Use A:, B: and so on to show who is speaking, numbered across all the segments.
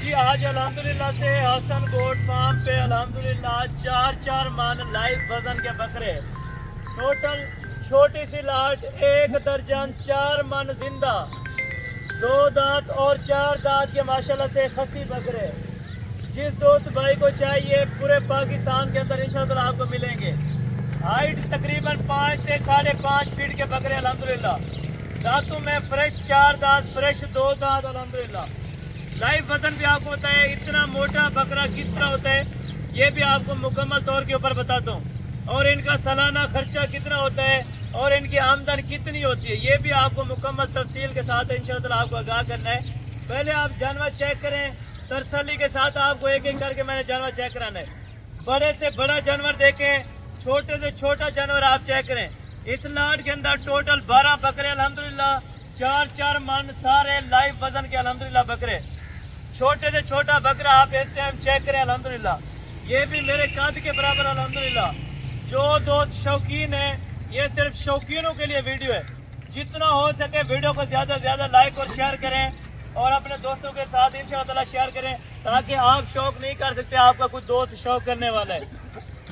A: जी आज अल्हम्दुलिल्लाह से हसन गोट फार्म पे अल्हम्दुलिल्लाह 4 मन लाइव वजन के बकरे, टोटल छोटी सी लाट 1 दर्जन 4 मन जिंदा, 2 दांत और 4 दांत के माशाल्लाह से खसी बकरे। जिस दोस्त भाई को चाहिए पूरे पाकिस्तान के अंदर इंशाअल्लाह आपको मिलेंगे। हाइट तकरीबन 5 से 5.5 फीट के बकरे अल्हम्दुलिल्लाह। दांतों में फ्रेश 4 दांत, फ्रेश 2 दांत अल्हम्दुलिल्लाह। लाइव वजन भी आपको होता है, इतना मोटा बकरा किस तरह होता है ये भी आपको मुकम्मल तौर के ऊपर बताता हूँ, और इनका सालाना खर्चा कितना होता है और इनकी आमदन कितनी होती है ये भी आपको मुकम्मल तफसील के साथ इंशाअल्लाह आपको आगाह करना है। पहले आप जानवर चेक करें, तसल्ली के साथ आपको एक एक करके मैंने जानवर चेक कराना है। बड़े से बड़ा जानवर देखें, छोटे से छोटा जानवर आप चेक करें। इस लाट के अंदर टोटल 12 बकरे अल्हम्दुलिल्लाह, 4 मन सारे लाइव वजन के अल्हम्दुलिल्लाह बकरे। छोटे से छोटा बकरा आप इस टाइम चेक करें अल्हम्दुलिल्लाह, ये भी मेरे कद के बराबर अल्हम्दुलिल्लाह। जो दोस्त शौकीन है, ये सिर्फ शौकीनों के लिए वीडियो है। जितना हो सके वीडियो को ज़्यादा से ज़्यादा लाइक और शेयर करें और अपने दोस्तों के साथ इंशाअल्लाह शेयर करें, ताकि आप शौक नहीं कर सकते, आपका कुछ दोस्त शौक करने वाला है।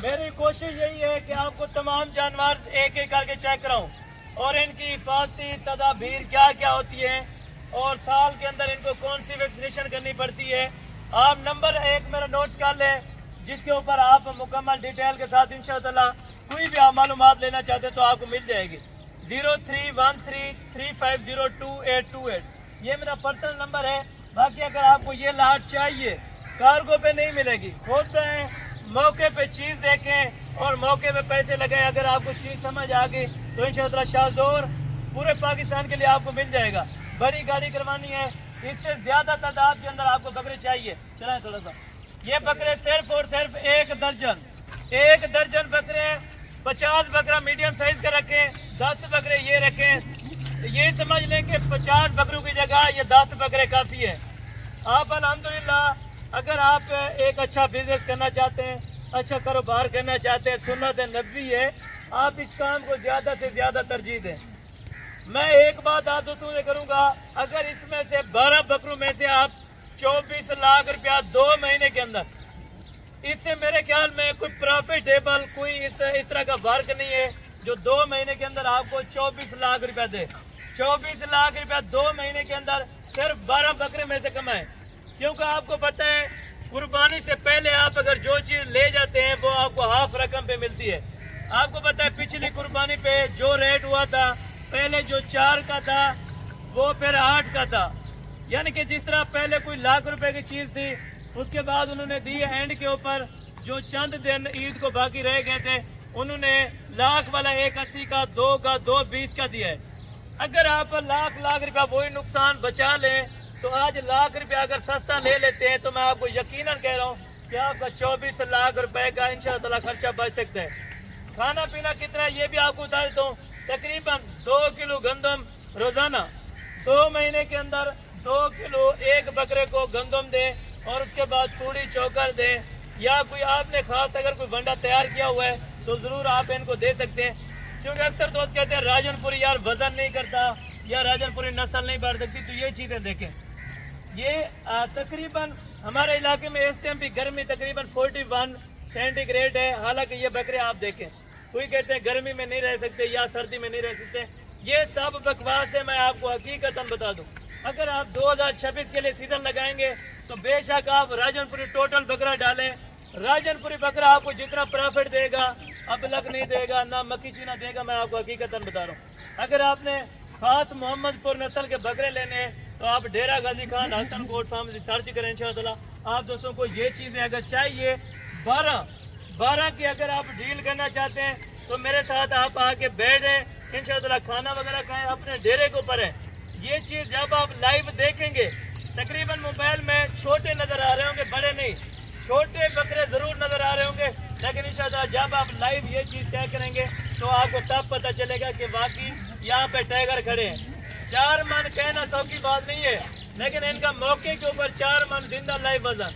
A: मेरी कोशिश यही है कि आपको तमाम जानवर एक एक करके चेक कराऊँ और इनकी हिफाजती तदाबीर क्या क्या होती है और साल के अंदर इनको कौन सी वैक्सीनेशन करनी पड़ती है। आप नंबर 1 मेरा नोट्स कर लें, जिसके ऊपर आप मुकम्मल डिटेल के साथ इंशाअल्लाह कोई भी आप मालूमात लेना चाहते हैं तो आपको मिल जाएगी। 0313350228 ये मेरा पर्सनल नंबर है। बाकी अगर आपको ये लाट चाहिए कार्गो पे नहीं मिलेगी, खुद मौके पे चीज़ देखें और मौके पे पैसे लगाएं। अगर आपको चीज़ समझ आ गई तो इंशाअल्लाह शाहजोर पूरे पाकिस्तान के लिए आपको मिल जाएगा। बड़ी गाड़ी करवानी है, इससे ज्यादा तादाद के अंदर आपको बकरे चाहिए, चलाएं थोड़ा सा। ये बकरे सिर्फ और सिर्फ 1 दर्जन बकरे, 50 बकरा मीडियम साइज का रखें, 10 बकरे ये रखें। ये समझ लें कि 50 बकरों की जगह ये 10 बकरे काफ़ी है। आप अल्हम्दुलिल्लाह अगर आप एक अच्छा बिजनेस करना चाहते हैं, अच्छा कारोबार करना चाहते हैं, सुन्नत नबवी है, आप इस काम को ज़्यादा से ज़्यादा तरजीह दें। मैं एक बात आप दोस्तों से करूंगा, अगर इसमें से 12 बकरों में से आप 24 लाख रुपया 2 महीने के अंदर, इससे मेरे ख्याल में कोई प्रॉफिटेबल कोई इस तरह का वर्क नहीं है जो 2 महीने के अंदर आपको 24 लाख रुपया दे। 24 लाख रुपया 2 महीने के अंदर सिर्फ 12 बकरे में से कमाएं, क्योंकि आपको पता है कुर्बानी से पहले आप अगर जो चीज़ ले जाते हैं वो आपको हाफ रकम पे मिलती है। आपको पता है पिछली कुर्बानी पे जो रेट हुआ था, पहले जो 4 का था वो फिर 8 का था, यानी कि जिस तरह पहले कोई लाख रुपए की चीज़ थी, उसके बाद उन्होंने दी एंड के ऊपर जो चंद दिन ईद को बाकी रह गए थे, उन्होंने लाख वाला 180 का, 2 का, 220 का दिया है। अगर आप लाख रुपया वही नुकसान बचा लें तो आज लाख रुपया अगर सस्ता ले लेते हैं तो मैं आपको यकीनन कह रहा हूँ कि आपका 24 लाख रुपए का इंशाअल्लाह खर्चा बच सकता है। खाना पीना कितना है ये भी आपको बता देता हूँ। तकरीबन 2 किलो गंदम रोजाना, 2 महीने के अंदर 2 किलो एक बकरे को गंदम दें और उसके बाद पूड़ी चौकर दें, या कोई आपने खास अगर कोई बंडा तैयार किया हुआ है तो ज़रूर आप इनको दे सकते हैं। क्योंकि अक्सर दोस्त कहते हैं राजनपुरी यार वजन नहीं करता या राजनपुरी नस्ल नहीं बढ़ सकती, तो ये चीज़ें देखें। ये तकरीबन हमारे इलाके में इस टाइम भी गर्मी तकरीबन 41 सेंटीग्रेड है। हालांकि ये बकरे आप देखें, कोई कहते हैं गर्मी में नहीं रह सकते या सर्दी में नहीं रह सकते, ये सब बकवास है। मैं आपको हकीकतन बता दूं, अगर आप 2026 के लिए सीजन लगाएंगे तो बेशक आप राजनपुरी टोटल बकरा डालें। राजनपुरी बकरा आपको जितना प्रॉफिट देगा अब लग नहीं देगा, ना मक्की चीना देगा, मैं आपको हकीकतन बता रहा हूँ। अगर आपने खास मोहम्मदपुर नस्ल के बकरे लेने हैं तो आप Dera Ghazi Khan Hasan goat farm search करें इंशाअल्लाह। आप दोस्तों को ये चीज़ें अगर चाहिए 12 की अगर आप डील करना चाहते हैं तो मेरे साथ आप आके बैठें, इंशाअल्लाह खाना वगैरह खाएं, अपने डेरे के ऊपर है। ये चीज़ जब आप लाइव देखेंगे, तकरीबन मोबाइल में छोटे नज़र आ रहे होंगे, बड़े नहीं, छोटे बकरे ज़रूर नज़र आ रहे होंगे, लेकिन इंशाअल्लाह जब आप लाइव ये चीज़ चेक करेंगे तो आपको तब पता चलेगा कि वाकई यहाँ पे टाइगर खड़े हैं। 4 मन कहना सौ की बात नहीं है, लेकिन इनका मौके के ऊपर 4 मन जिंदा लाइव वजन।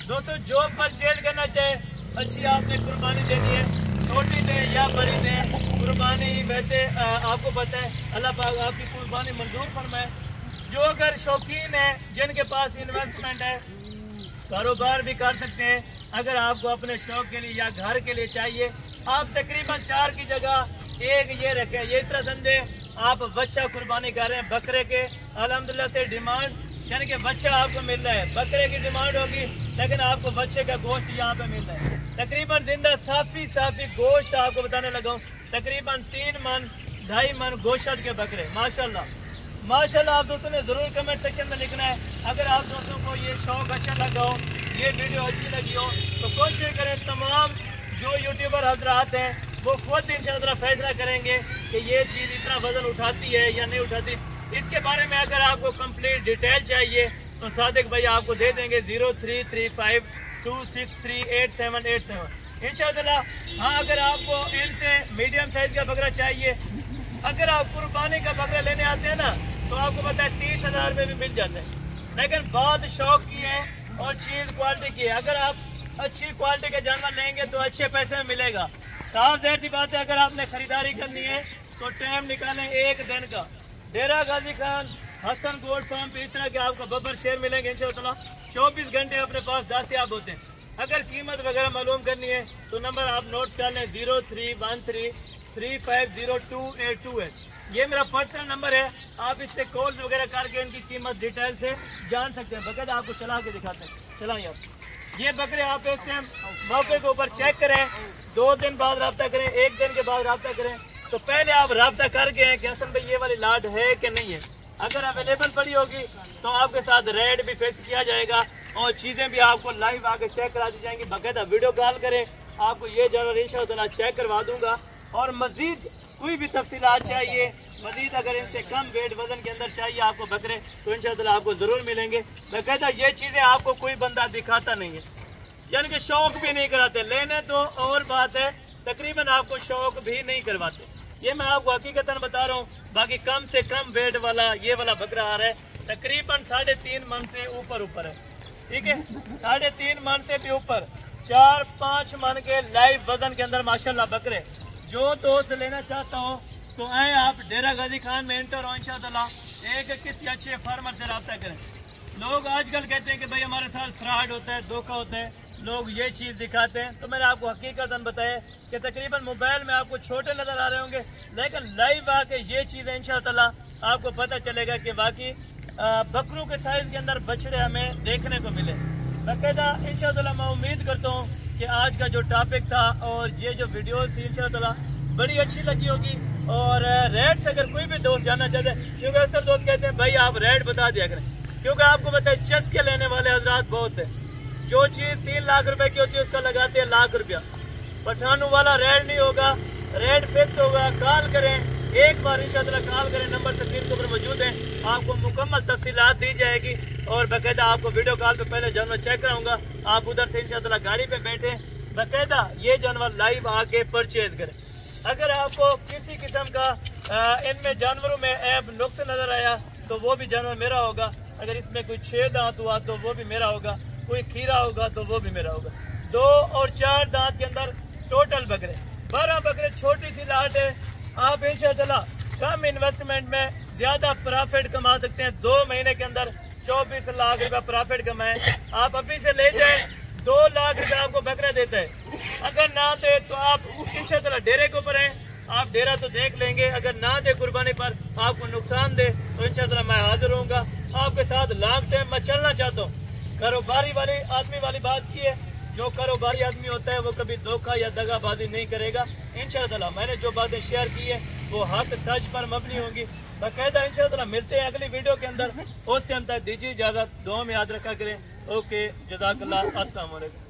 A: दोस्तों जो परचेज करना चाहे, अच्छी आपने कुर्बानी देनी है, छोटी दें या बड़ी दें, कुर्बानी वैसे आपको पता है अल्लाह पाक आपकी कुर्बानी मंजूर फरमाए। जो अगर शौकीन है, जिनके पास इन्वेस्टमेंट है, कारोबार भी कर सकते हैं। अगर आपको अपने शौक के लिए या घर के लिए चाहिए, आप तकरीबन 4 की जगह एक ये रखें। ये इस तरह समझे आप बच्चा कुर्बानी कर रहे हैं बकरे के, अल्हम्दुलिल्लाह से डिमांड यानी कि बच्चा आपको मिल रहा है, बकरे की डिमांड होगी लेकिन आपको बच्चे का गोश्त यहाँ पे मिल रहा है। तकरीबन जिंदा साफी गोश्त आपको बताने लगा हूँ, तकरीबन 3 मन 2.5 मन गोश्त के बकरे। माशाल्लाह आप दोस्तों ने ज़रूर कमेंट सेक्शन में लिखना है। अगर आप दोस्तों को ये शौक अच्छा लगा हो, ये वीडियो अच्छी लगी हो, तो कोशिश करें तमाम जो यूट्यूबर हजरात हैं वो खुद इंशाअल्लाह फैसला करेंगे कि ये चीज़ इतना वजन उठाती है या नहीं उठाती। इसके बारे में अगर आपको कंप्लीट डिटेल चाहिए तो सादिक भाई आपको दे देंगे 033526388787 इंशाअल्लाह। हाँ, अगर आपको इनसे मीडियम साइज का बकरा चाहिए, अगर आप कुर्बानी का बकरा लेने आते हैं ना तो आपको पता है 30,000 में भी मिल जाते हैं, लेकिन बात शौक की है और चीज़ क्वालिटी की है। अगर आप अच्छी क्वालिटी के जानवर लेंगे तो अच्छे पैसे में मिलेगा। साफ ज़ाहिर सी बात है, अगर आपने खरीदारी करनी है तो टाइम निकालें 1 दिन का। डेरा गाजी खान हसन गोल्ड फार्म पे इस तरह के आपको बब्बर शेर मिलेंगे इंशाअल्लाह। 24 घंटे अपने पास दस्तयाब होते हैं। अगर कीमत वगैरह मालूम करनी है तो नंबर आप नोट कर लें 0313350288। ये मेरा पर्सनल नंबर है, आप इससे कॉल वगैरह करके इनकी कीमत डिटेल से जान सकते हैं। बगैर आपको चला के दिखाते हैं, चलाइए आप। ये बकरे आप इस टाइम मौके के ऊपर चेक करें, 2 दिन बाद रब्ता करें, 1 दिन के बाद रब्ता करें। तो पहले आप रब्ता करके हैं कि हसन भाई ये वाली लाट है कि नहीं है। अगर अवेलेबल पड़ी होगी तो आपके साथ रेट भी फिक्स किया जाएगा और चीज़ें भी आपको लाइव आके चेक करा दी जाएंगी। बाकायदा वीडियो कॉल करें, आपको ये जानवर इंशाअल्लाह चेक करवा दूंगा। और मज़ीद कोई भी तफसीलात चाहिए, मज़ीद अगर इनसे कम वेट वजन के अंदर चाहिए आपको बकरे, तो इंशाअल्लाह आपको ज़रूर मिलेंगे। बाकायदा ये चीज़ें आपको कोई बंदा दिखाता नहीं है, यानी कि शौक भी नहीं कराते। लेने तो और बात है, तकरीबन आपको शौक भी नहीं करवाते। ये मैं आपको हकीकतन बता रहा हूँ। बाकी कम से कम वेट वाला ये वाला बकरा आ रहा है, तकरीबन 3.5 मन से ऊपर है, ठीक है, 3.5 मन से भी ऊपर, 4-5 मन के लाइव वजन के अंदर माशाल्लाह बकरे। जो दोस्त लेना चाहता हो तो आए आप डेरा गाजी खान में एंटर हो इंशाअल्लाह। एक किसी अच्छे फार्मर से रब्ता करें। लोग आजकल कहते हैं कि भाई हमारे साथ फ्रॉड होता है, धोखा होता है, लोग ये चीज़ दिखाते हैं। तो मैंने आपको हकीकतन बताया कि तकरीबन मोबाइल में आपको छोटे नज़र आ रहे होंगे, लेकिन लाइव आके ये चीज़ें इंशाअल्लाह आपको पता चलेगा कि बाकी बकरों के साइज़ के अंदर बछड़े हमें देखने को मिले। बाकायदा इंशाअल्लाह मैं उम्मीद करता हूँ कि आज का जो टॉपिक था और ये जो वीडियो थी इंशाअल्लाह बड़ी अच्छी लगी होगी। और रेट से अगर कोई भी दोस्त जानना चाहते हैं, क्योंकि अक्सर दोस्त कहते हैं भाई आप रेट बता दिया करें, क्योंकि आपको पता है चस के लेने वाले हजरात बहुत है। जो चीज़ 3 लाख रुपए की होती है उसका लगाते हैं लाख रुपया। पठानों वाला रेट नहीं होगा, रेट फिक्स होगा। कॉल करें, एक बार इंशाअल्लाह कॉल करें, नंबर स्क्रीन के ऊपर मौजूद है, आपको मुकम्मल तफसीलात दी जाएगी। और बाकायदा आपको वीडियो कॉल पे पहले जानवर चेक कराऊंगा, आप उधर से इंशाअल्लाह गाड़ी पे बैठे बाकायदा ये जानवर लाइव आके परचेज करें। अगर आपको किसी किस्म का इनमें जानवरों में ऐब नुक्स नजर आया तो वो भी जानवर मेरा होगा। अगर इसमें कोई 6 दांत हुआ तो वो भी मेरा होगा, कोई खीरा होगा तो वो भी मेरा होगा। 2 और 4 दांत के अंदर टोटल बकरे, 12 बकरे, छोटी सी लाट है। आप इंशाअल्लाह कम इन्वेस्टमेंट में ज्यादा प्रॉफिट कमा सकते हैं। 2 महीने के अंदर 24 लाख रुपया प्रॉफिट कमाए। आप अभी से ले जाए, 2 लाख रुपया आपको बकरा देता है। अगर ना दे तो आप इंशाअल्लाह डेरे के ऊपर हैं, आप डेरा तो देख लेंगे। अगर ना दे कुर्बानी पर आपको नुकसान दे तो इंशाअल्लाह मैं हाजिर होऊंगा आपके साथ। लॉन्ग टाइम मैं चलना चाहता हूँ। कारोबारी वाली आदमी वाली बात की है, जो कारोबारी आदमी होता है वो कभी धोखा या दगाबाजी नहीं करेगा। इंशाअल्लाह मैंने जो बातें शेयर की है वो हक सच पर मबनी होंगी। बाकायदा इंशाअल्लाह मिलते हैं अगली वीडियो के अंदर। उस टाइम तक दीजिए इजाज़त, दुआ में याद रखा करें। ओके, जज़ाकल्लाह, अस्सलाम वालेकुम।